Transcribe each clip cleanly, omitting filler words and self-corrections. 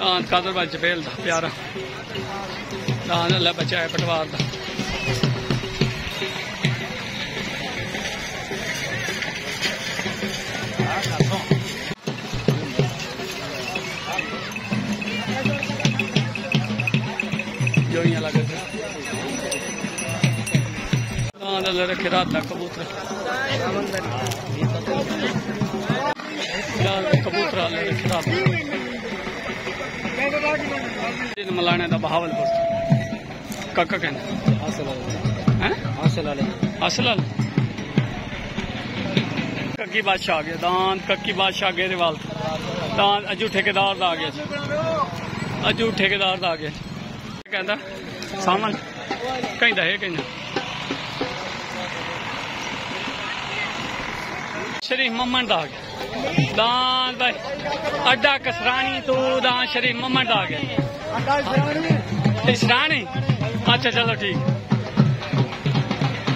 दान कादर भाई जबेल दा प्यारा दान अल्लाह बचाए पटवार दा। जोइयां लगे दान अल्लाह रखे रात दा कबूतर कबूतर अल्लाह रखे रात मलाने का बहावलपुर काका कहना हासिल कक्की बादशाह आ गया दान कक्की बादशाह गेरेवाल दान अजू ठेकेदार दा आ गया जी अजू ठेकेदार दा आ गया कहता सामन कहता है कहना शरीफ मम्मन दा आ गया दान भाई अड्डा कसरानी तू दान शरीफ मम्मन दा आ गया इसरानी अच्छा चलो ठीक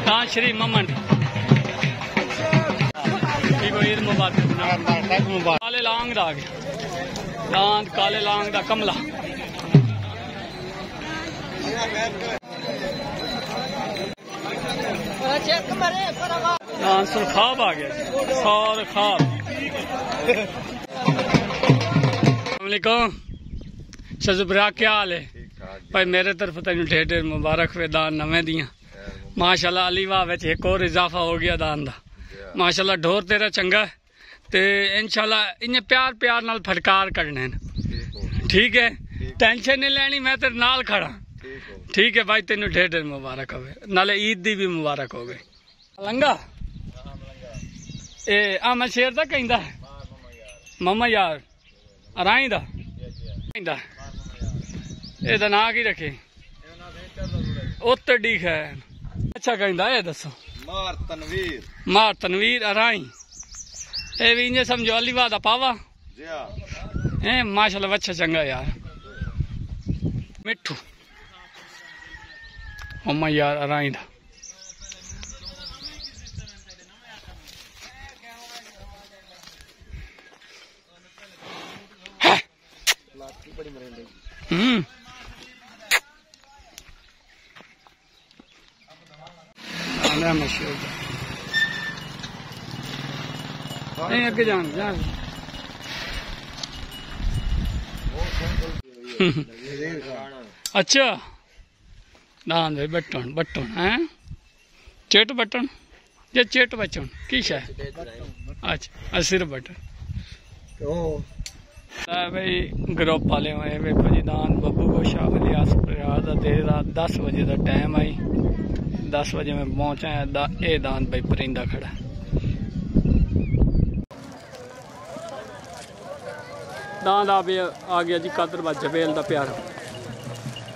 दान शरीफ मम्मन ईद मुबारक काले लांग दा आ गया दान काले लांग दा कमला दान सुरखाब आ गया सुरखाब शजुबरा क्या हाल है भाई मेरे तरफ तेन ढेर ढेर मुबारक वे दान नवे दियां माशाल्लाह अली वाह विच एक और इजाफा हो गया दान दा माशाल्लाह ढोर तेरा चंगा ते इंशाल्लाह इन्ने प्यार प्यार नाल फटकार कढने ठीक है टेंशन नहीं लेनी मैं तेरे नाल खड़ा ठीक है भाई तेन ढेर ढेर मुबारक हो नाले ईद दी भी मुबारक हो गई लंगा ए मैं शेर दा कहंदा मम्मा यार अराई दा कहंदा एदा ना की रखे उत्तर है अच्छा कहंदा ए दसो मार तनवीर अराई ए भी इंजे समझो अली वाह दा पावा ए माशाल्लाह अच्छा चंगा यार मिठू मम्मा यार अराई दा नहीं अगे जान अच्छा दान भाई बटन बटन है चेट बटन या चेट बचन की शायद अच्छा सिर्फ बटन भाई ग्रुप वाले हुए वेखो जी दान बब्बू गोशा इलियास प्रयास देर रात 10 बजे का टाइम आई 10 बजे में पहुंचा है ये दान भाई परिंदा खड़ा दान आ गया जी कादर बाज जबेल का प्यारा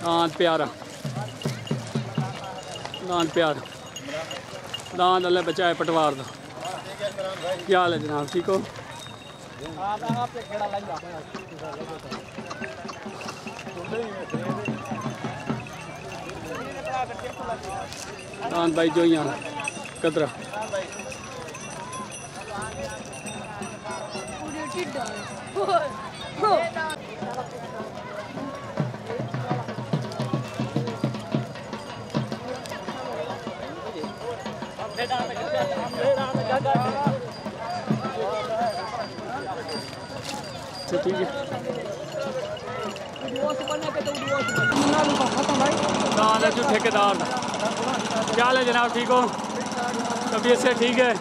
दान प्यारा दान प्यारा दान अल्लाह बचाए पटवार का क्या हाल है जनाब ठीक हो दान भाई जो यहाँ कदरा ठीक है ठेकेदार क्या हाल है जनाब ठीक हो तबीयत से ठीक है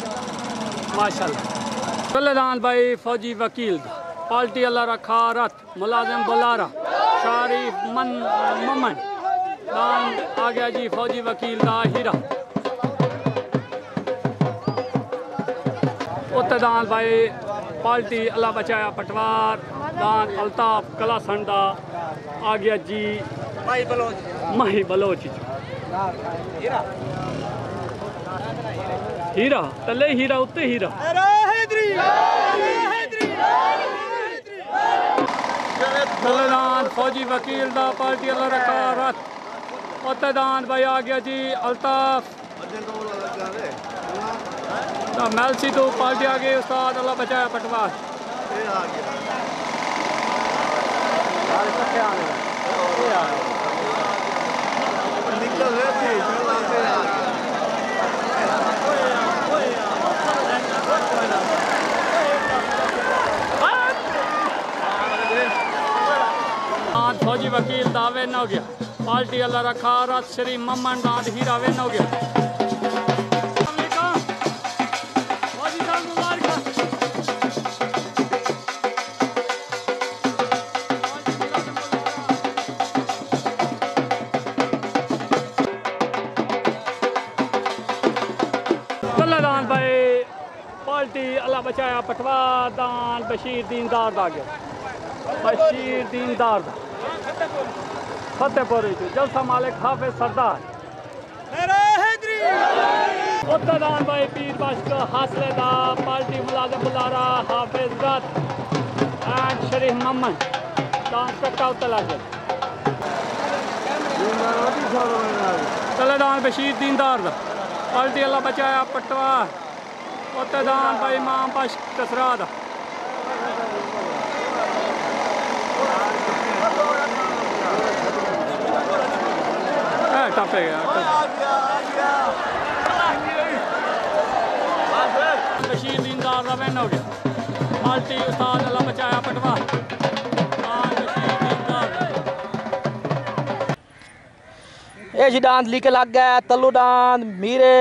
माशाल्लाह दान भाई फौजी वकील पार्टी अल्लाह रखा रथ मुलाजिम बुलारा शरीफ ममन दान आ गया जी फौजी वकील का हीरा दान भाई पार्टी अल्लाह बचाया पटवार दान अल्ताफ कलासन दा आ गया जी माही बलोच हीरा तले हीरा उत्ते हीरा दान फौजी वकील दा पार्टी अल्लाह रखा रथ दान भाई आ गया जी अल्ताफ मेलसी तो पार्टी आ गई उस्ताद अल्लाह बचाया पटवार फौजी वकील दावे न हो गया पार्टी अल्लाह रखा रात श्री ममन दाद हीरा वेन हो गया। दान भाई पार्टी अल्लाह बचाया पटवा दान बशीर दीनदार दा गया बशीर दीनदार दा फतेहपुर जलसा मालिक हाफिज सरदार उत्तर दान भाई पीर बाशक हासलेदा पार्टी मुलाजिम बुलारा हाफिज रत एंड शरीफ ममन दान कट्टा उत्तर लगे दान बशीर दीनदार दा पार्टी अल्लाह बचाया पटवा उत्तदान भाई इमाम बश कसरा दा टपे गया बशीर दीनदार दा वैन हो गया पार्टी उस्ताद अल्लाह बचाया पटवा ये जी डांस लिखे लग गया तल्लू डांस मीरे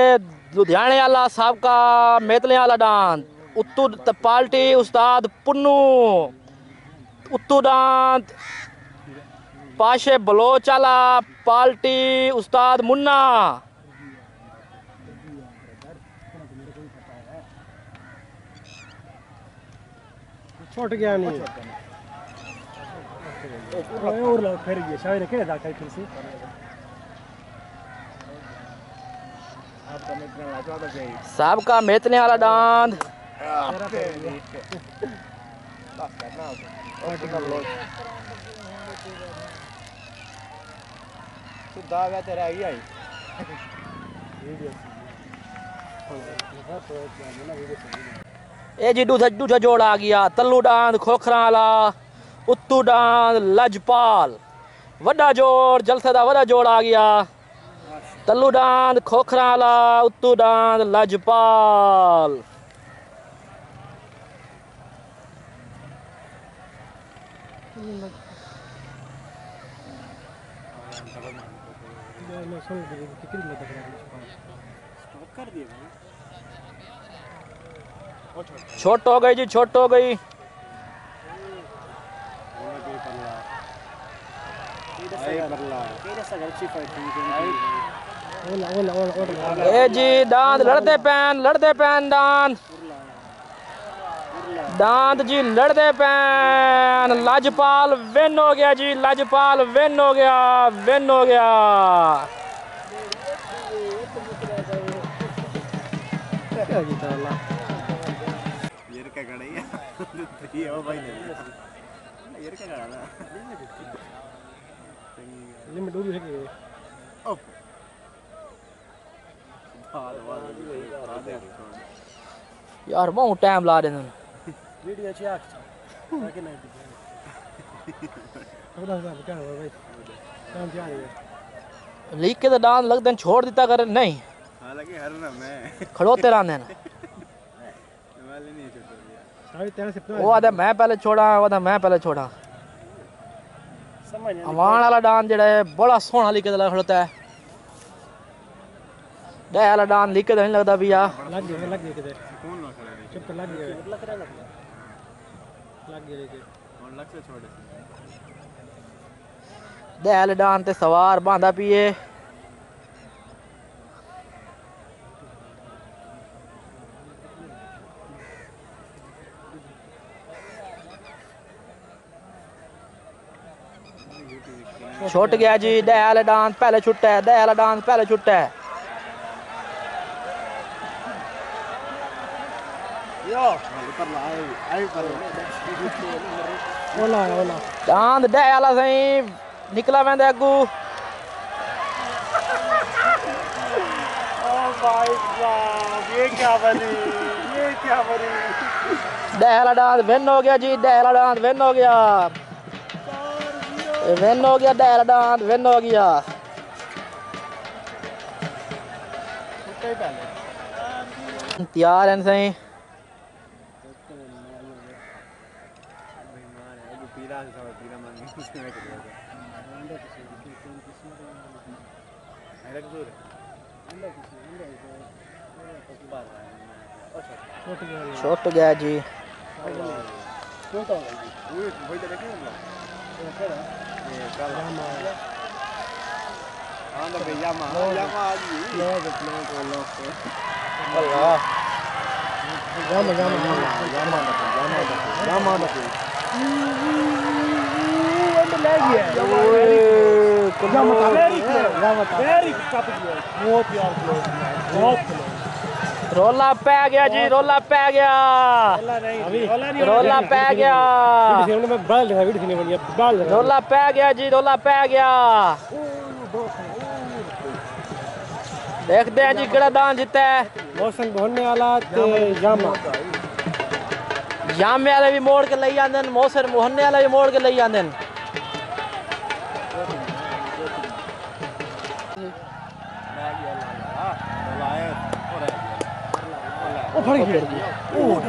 लुधियाने वाला साहब का मेतले वाला डांस उत्तू पार्टी उस्ताद पुन्नू उत्तू डांस पाशे बलोच वाला पार्टी उस्ताद मुन्ना छोट गया नहीं और लोग फिर ये शायद के दाखिल फिर से साहब का मेतने वाला डांस ए जी दूसरा जोड़ आ गया तल्लू डांस खोखरा वाला उत्तू डांस लजपाल वड्डा जोड़ जलसे दा वड्डा जोड़ आ गया तल्लू डांस खोखरा वाला उत्तू डांस लजपाल छोट हो गई जी छोट हो गई ए जी दांत लड़ते पैन दांत जी लड़ते पैन लाजपाल विन हो गया जी लाजपाल विन हो गया यार बहुत टाइम ला रहे हैं वीडियो अच्छी आख ताकि नहीं अब क्या हुआ भाई काम क्या है लीक के तो डांस लगते हैं छोड़ देता कर नहीं हालांकि हर ना मैं खड़ोते रहते हैं वाले नहीं छोड़ दिया वो आधा मैं पहले छोड़ा अवान वाला डांस जड़ा है बड़ा सोहना लीके दा खड़ोता है डे वाला डांस लीके दा नहीं लगता भैया लग गया किधर कौन ना खड़ा है चुप लग गया और लग से छोड़ डे वाले डांस ते सवार बांधा पिए छुट गया जी डे वाला डांस पहले छुट्टा है चांद डे वाला सही निकला वेंदे अगू ये क्या बनी डे वाला डांस विन हो गया जी डे वाला डांस विन हो गया विन हो गया दायरा डांड विन हो गया तैयार हैं सही छुट गया जी रोला पै गया जी रोला पै गया रोला पै गया रोला पै गया जी रोला पै गया देखते हैं जी केड़ा दान जीता है मौसम भरने वाला ते जामे वाले भी मोड़ के लई आंदे मौसम मोहने वाले भी मोड़ के लई आंदे ओ फड़ गया ओ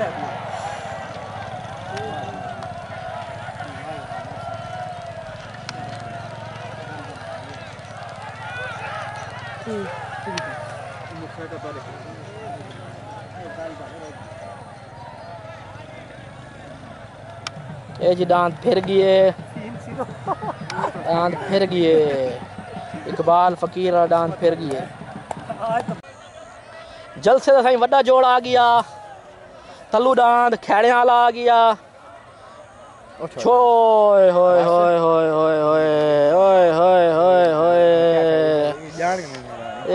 ये जी दांत फिर गए दांत फिर गए इकबाल फकीर वाला दांत फिर गए जलसे का साईं वड्डा जोड़ आ गया तल्लू दांत खेड़े वाला आ गया छोय होय होय होय होय होय होय होय होय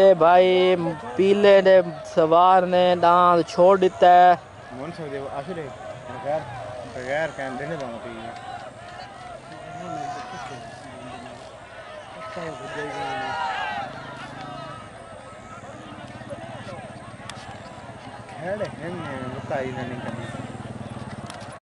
ए भाई पीले ने सवार ने दांत छोड़ दिता है बगैर कैन देने वाला थी खेड़े हैं बताई नहीं करनी